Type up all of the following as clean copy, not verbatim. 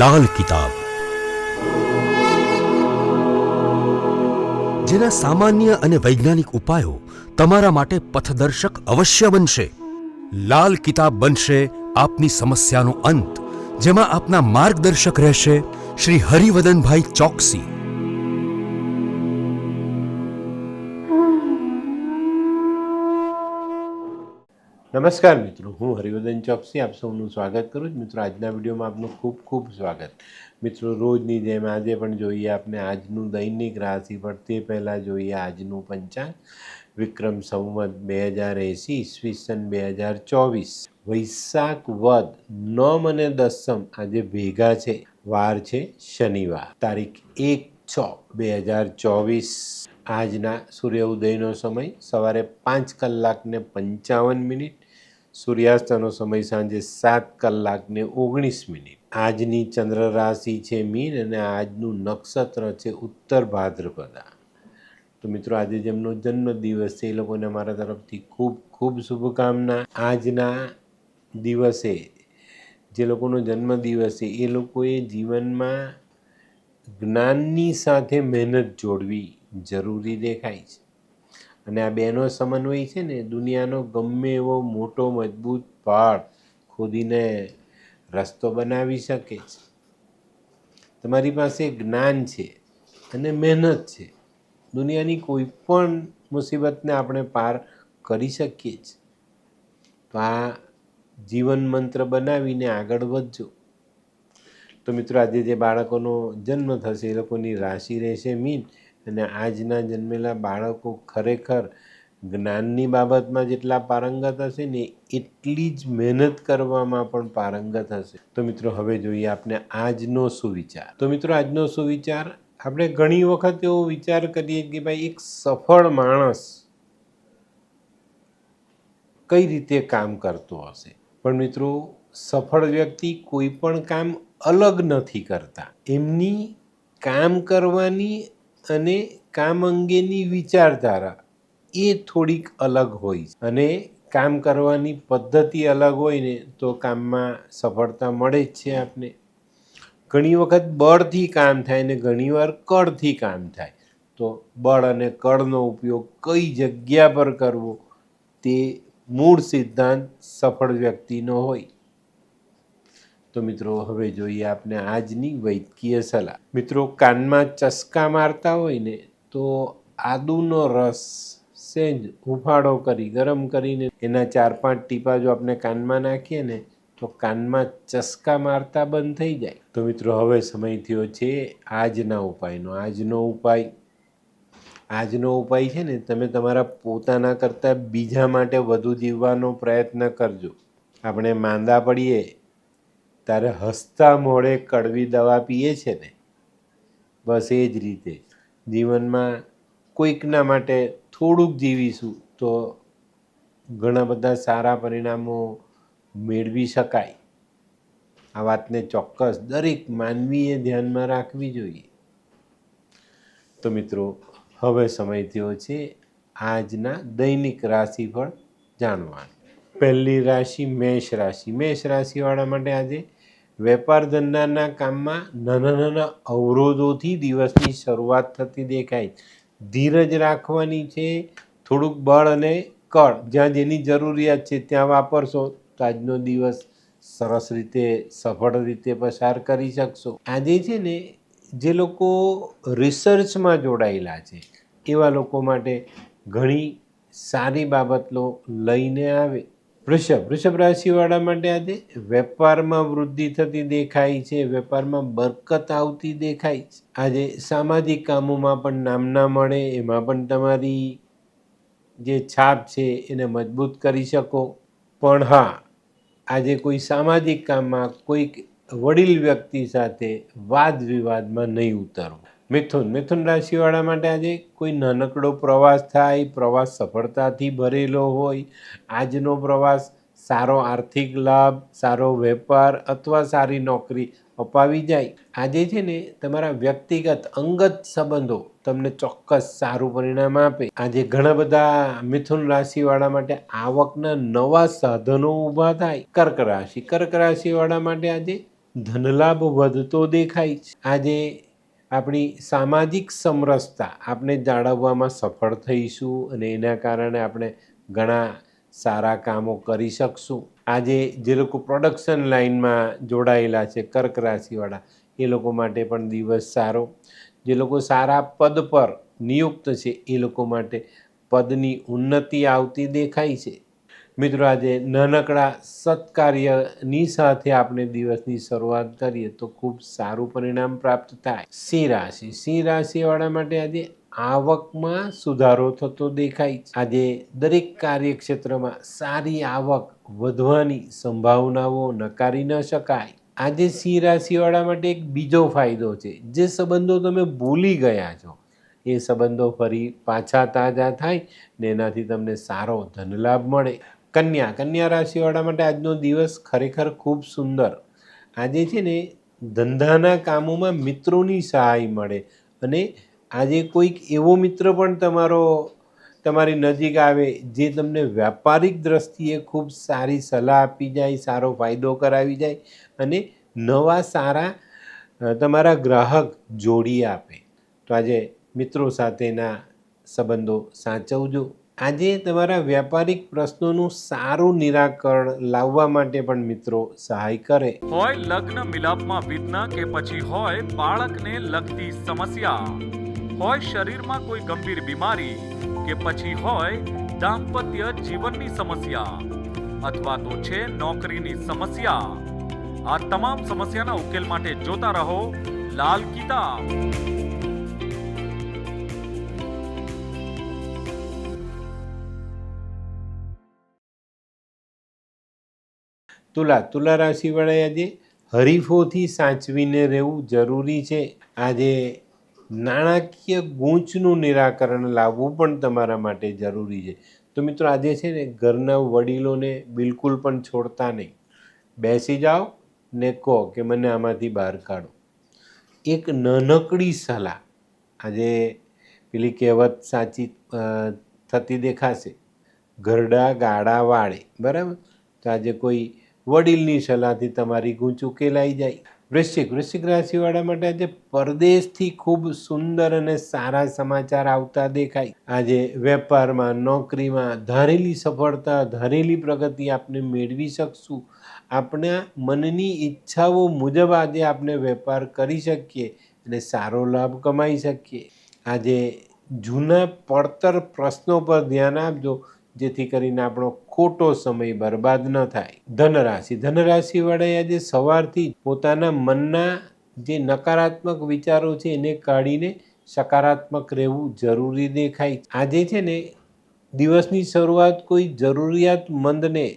લાલ કિતાબ, જેના સામાન્ય અને વૈજ્ઞાનિક ઉપાયો તમારા માટે પથદર્શક અવશ્ય બનશે. લાલ કિતાબ બનશે આપની સમસ્યાનો અંત, જેમાં આપના માર્ગદર્શક રહેશે શ્રી હરિવદનભાઈ ચોકસી. નમસ્કાર મિત્રો, હું હરિવદન ચોકસી આપ સૌનું સ્વાગત કરું છું. મિત્રો, આજના વિડીયોમાં આપનું ખૂબ ખૂબ સ્વાગત. મિત્રો, રોજની જેમ આજે પણ જોઈએ આપણે આજનું દૈનિક રાશિફળ. તે પહેલાં જોઈએ આજનું પંચાંગ. વિક્રમ સંવત 2080 ઈસવીસન 2024 વૈશાખ વદ 9 અને 10 આજે ભેગા છે. વાર છે શનિવાર, તારીખ 1/6/2024. આજના સૂર્ય ઉદયનો સમય સવારે 5:55, સૂર્યાસ્તનો સમય સાંજે 7:19. આજની ચંદ્ર રાશિ છે મીન અને આજનું નક્ષત્ર છે ઉત્તર ભાદ્રપદા. તો મિત્રો, આજે જેમનો જન્મદિવસ છે એ લોકોને મારા તરફથી ખૂબ ખૂબ શુભકામના. આજના દિવસે જે લોકોનો જન્મદિવસ છે એ લોકોએ જીવનમાં જ્ઞાનની સાથે મહેનત જોડવી જરૂરી દેખાય છે. અને આ બેનો સમન્વય છે ને દુનિયાનો ગમે એવો મોટો મજબૂત પહાડ ખોદીને રસ્તો બનાવી શકે છે. તમારી પાસે જ્ઞાન છે અને મહેનત છે, દુનિયાની કોઈ પણ મુસીબતને આપણે પાર કરી શકીએ છીએ. તો આ જીવન મંત્ર બનાવીને આગળ વધજો. તો મિત્રો, આજે જે બાળકોનો જન્મ થશે એ લોકોની રાશિ રહેશે મીન. અને આજના જન્મેલા બાળકો ખરેખર જ્ઞાનની બાબતમાં જેટલા પારંગત હશે ને એટલી જ મહેનત કરવામાં પણ પારંગત હશે. તો મિત્રો, હવે જોઈએ આપણે આજનો સુવિચાર. તો મિત્રો, આજનો સુવિચાર આપણે ઘણી વખત એવો વિચાર કરીએ કે ભાઈ એક સફળ માણસ કઈ રીતે કામ કરતો હશે. પણ મિત્રો, સફળ વ્યક્તિ કોઈ પણ કામ અલગ નથી કરતા. એમની કામ કરવાની અને કામ અંગેની વિચારધારા એ થોડીક અલગ હોય છે. અને કામ કરવાની પદ્ધતિ અલગ હોય ને તો કામમાં સફળતા મળે જ છે આપને. ઘણી વખત બળથી કામ થાય ને ઘણીવાર કળથી કામ થાય. તો બળ અને કળનો ઉપયોગ કઈ જગ્યા પર કરવો તે મૂળ સિદ્ધાંત સફળ વ્યક્તિનો હોય. તો મિત્રો, હવે જોઈએ આપણે આજની વૈદ્યકીય સલાહ. મિત્રો, કાનમાં ચસકા મારતા હોય ને તો આદુનો રસ સેજ હુંફાળો કરી ગરમ કરીને એના 4-5 ટીપા જો આપણે કાનમાં નાખીએ ને તો કાનમાં ચસકા મારતા બંધ થઈ જાય. તો મિત્રો, હવે સમય થયો છે આજના ઉપાયનો. આજનો ઉપાય છે ને તમે તમારા પોતાના કરતાં બીજા માટે વધુ જીવવાનો પ્રયત્ન કરજો. આપણે માંદા પડીએ ત્યારે હસતા મોઢે કડવી દવા પીએ છે ને, બસ એ જ રીતે જીવનમાં કોઈકના માટે થોડુંક જીવીશું તો ઘણા બધા સારા પરિણામો મેળવી શકાય. આ વાતને ચોક્કસ દરેક માનવીએ ધ્યાનમાં રાખવી જોઈએ. તો મિત્રો, હવે સમય થયો છે આજના દૈનિક રાશિફળ જાણવાનો. પહેલી રાશિ મેષ રાશિ. મેષ રાશિવાળા માટે આજે વેપાર ધંધાના કામમાં નાના નાના અવરોધોથી દિવસની શરૂઆત થતી દેખાય. ધીરજ રાખવાની છે. થોડુંક બળ અને કળ જ્યાં જેની જરૂરિયાત છે ત્યાં વાપરશો તો આજનો દિવસ સરસ રીતે સફળ રીતે પસાર કરી શકશો. આજે છે ને જે લોકો રિસર્ચમાં જોડાયેલા છે એવા લોકો માટે ઘણી સારી બાબતો લઈને આવે. વૃષભ રાશિવાળા માટે આજે વેપારમાં વૃદ્ધિ થતી દેખાય છે. વેપારમાં બરકત આવતી દેખાય છે. આજે સામાજિક કામોમાં પણ નામના મળે, એમાં પણ તમારી જે છાપ છે એને મજબૂત કરી શકો. પણ હા, આજે કોઈ સામાજિક કામમાં કોઈક વડીલ વ્યક્તિ સાથે વાદ વિવાદમાં નહીં ઉતરવું. મિથુન રાશિવાળા માટે આજે કોઈ નાનકડો પ્રવાસ થાય, પ્રવાસ સફળતાથી ભરેલો હોય. આજનો પ્રવાસ સારો આર્થિક લાભ, સારો વેપાર અથવા સારી નોકરી અપાવી જાય. આજે છે ને તમારા વ્યક્તિગત અંગત સંબંધો તમને ચોક્કસ સારું પરિણામ આપે. આજે ઘણા બધા મિથુન રાશિવાળા માટે આવકના નવા સાધનો ઊભા થાય. કર્ક રાશિવાળા માટે આજે ધનલાભ વધતો દેખાય છે. આજે આપણી સામાજિક સમરસતા આપણે જાળવવામાં સફળ થઈશું અને એના કારણે આપણે ઘણા સારા કામો કરી શકશું. આજે જે લોકો પ્રોડક્શન લાઇનમાં જોડાયેલા છે, કર્ક રાશિવાળા, એ લોકો માટે પણ દિવસ સારો. જે લોકો સારા પદ પર નિયુક્ત છે એ લોકો માટે પદની ઉન્નતિ આવતી દેખાય છે. મિત્રો, આજે નાનકડા સત્કાર્યની સાથે આપણે દિવસની શરૂઆત કરીએ તો ખૂબ સારું પરિણામ પ્રાપ્ત થાય. સિંહ રાશિવાળા માટે આજે આવકમાં સુધારો થતો દેખાય છે. આજે દરેક કાર્યક્ષેત્રમાં સારી આવક વધવાની સંભાવનાઓ નકારી ન શકાય. આજે સિંહ રાશિવાળા માટે એક બીજો ફાયદો છે. જે સંબંધો તમે ભૂલી ગયા છો એ સંબંધો ફરી પાછા તાજા થાય ને એનાથી તમને સારો ધનલાભ મળે. કન્યા રાશિવાળા માટે આજનો દિવસ ખરેખર ખૂબ સુંદર. આજે છે ને ધંધાના કામોમાં મિત્રોની સહાય મળે અને આજે કોઈક એવો મિત્ર પણ તમારી નજીક આવે જે તમને વ્યાપારિક દ્રષ્ટિએ ખૂબ સારી સલાહ આપી જાય, સારો ફાયદો કરાવી જાય અને નવા સારા તમારા ગ્રાહક જોડી આપે. તો આજે મિત્રો સાથેના સંબંધો સાચવજો. આજે તમારા વ્યાપારિક પ્રશ્નોનું સારું નિરાકરણ લાવવા માટે પણ મિત્રો સહાય કરે. હોય લગ્ન મિલાપમાં વિઘ્ન કે પછી હોય બાળકને લગતી સમસ્યા, હોય શરીરમાં કોઈ ગંભીર બીમારી કે પછી હોય દાંપત્ય જીવનની સમસ્યા અથવા તો છે નોકરીની સમસ્યા, આ તમામ સમસ્યાના ઉકેલ માટે જોતા રહો લાલ કિતાબ. તુલા રાશિવાળાએ આજે હરીફોથી સાચવીને રહેવું જરૂરી છે. આજે નાણાકીય ગૂંચનું નિરાકરણ લાવવું પણ તમારા માટે જરૂરી છે. તો મિત્રો, આજે છે ને ઘરના વડીલોને બિલકુલ પણ છોડતા નહીં. બેસી જાઓ ને કહો કે મને આમાંથી બહાર કાઢો. એક નાનકડી સલાહ આજે પેલી કહેવત સાચી થતી દેખાશે, ઘરડા ગાડા વાળે. બરાબર? તો આજે કોઈ વડીલની સલાહથી તમારી ગૂંચ ઉકેલાઈ જાય. વૃશ્ચિક રાશિવાળા માટે આજે પરદેશથી ખૂબ સુંદર અને સારા સમાચાર આવતા દેખાય. આજે વેપારમાં, નોકરીમાં ધારેલી સફળતા, ધારેલી પ્રગતિ આપણે મેળવી શકશું. આપણા મનની ઈચ્છાઓ મુજબ આજે આપણે વેપાર કરી શકીએ અને સારો લાભ કમાઈ શકીએ. આજે જૂના પડતર પ્રશ્નો પર ધ્યાન આપજો જેથી કરીને આપણો ખોટો સમય બરબાદ ન થાય. ધનરાશિવાળાએ આજે સવારથી પોતાના મનના જે નકારાત્મક વિચારો છે એને કાઢીને સકારાત્મક રહેવું જરૂરી દેખાય. આજે છે ને દિવસની શરૂઆત કોઈ જરૂરિયાતમંદને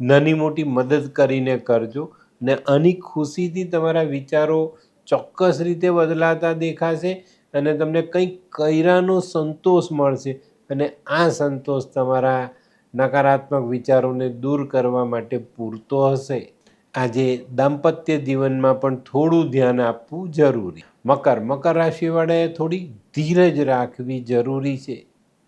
નાની મોટી મદદ કરીને કરજો ને આની ખુશીથી તમારા વિચારો ચોક્કસ રીતે બદલાતા દેખાશે અને તમને કંઈક કર્યાનો સંતોષ મળશે અને આ સંતોષ તમારા નકારાત્મક વિચારોને દૂર કરવા માટે પૂરતો હશે. આજે દાંપત્ય જીવનમાં પણ થોડું ધ્યાન આપવું જરૂરી. મકર રાશિવાળાએ થોડી ધીરજ રાખવી જરૂરી છે.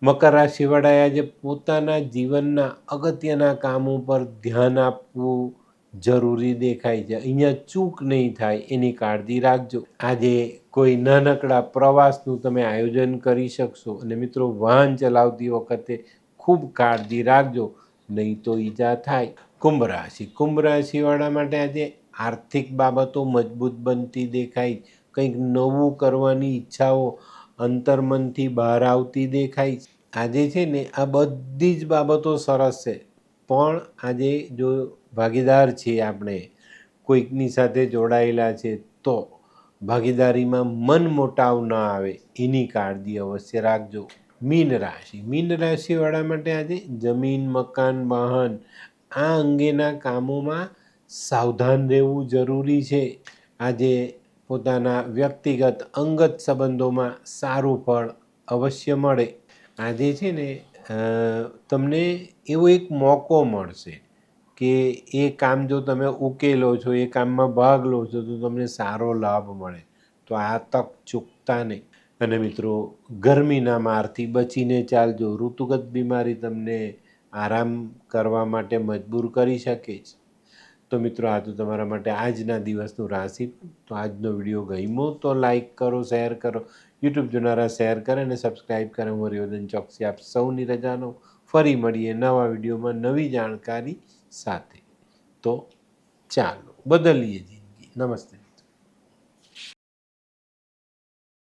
મકર રાશિવાળાએ આજે પોતાના જીવનના અગત્યના કામો પર ધ્યાન આપવું જરૂરી દેખાય છે. અહીંયા ચૂક નહીં થાય એની કાળજી રાખજો. આજે કોઈ નાનકડા પ્રવાસનું તમે આયોજન કરી શકશો અને મિત્રો, વાહન ચલાવતી વખતે ખૂબ કાળજી રાખજો, નહીં તો ઈજા થાય. કુંભ રાશિવાળા માટે આજે આર્થિક બાબતો મજબૂત બનતી દેખાય. કંઈક નવું કરવાની ઈચ્છાઓ અંતર્મનથી બહાર આવતી દેખાય. આજે છે ને આ બધી જ બાબતો સરસ છે, પણ આજે જો ભાગીદાર છીએ આપણે, કોઈકની સાથે જોડાયેલા છે, તો ભાગીદારીમાં મન મોટાવ ન આવે એની કાળજી અવશ્ય રાખજો. મીન રાશિવાળા માટે આજે જમીન, મકાન, વાહન આ અંગેના કામોમાં સાવધાન રહેવું જરૂરી છે. આજે પોતાના વ્યક્તિગત અંગત સંબંધોમાં સારું ફળ અવશ્ય મળે. આજે છે ને તમને એવો એક મોકો મળશે કે એ કામ જો તમે ઉકેલો છો, એ કામમાં ભાગ લો છો તો તમને સારો લાભ મળે. તો આ તક ચૂકતા નહીં. અને મિત્રો, ગરમીના મારથી બચીને ચાલજો. ઋતુગત બીમારી તમને આરામ કરવા માટે મજબૂર કરી શકે છે. તો મિત્રો આ તો તમારા માટે આજના દિવસનું રાશિ. તો આજનો વિડીયો ગમ્યો તો લાઈક કરો, શેર કરો, યુટ્યુબ જોનારા શેર કરે અને સબસ્ક્રાઈબ કરે. હું હરિવર્ધન ચોકસી આપ સૌની રજાનો. ફરી મળીએ નવા વિડીયોમાં નવી જાણકારી સાથે. તો ચાલો બદલીએ જિંદગી. નમસ્તે.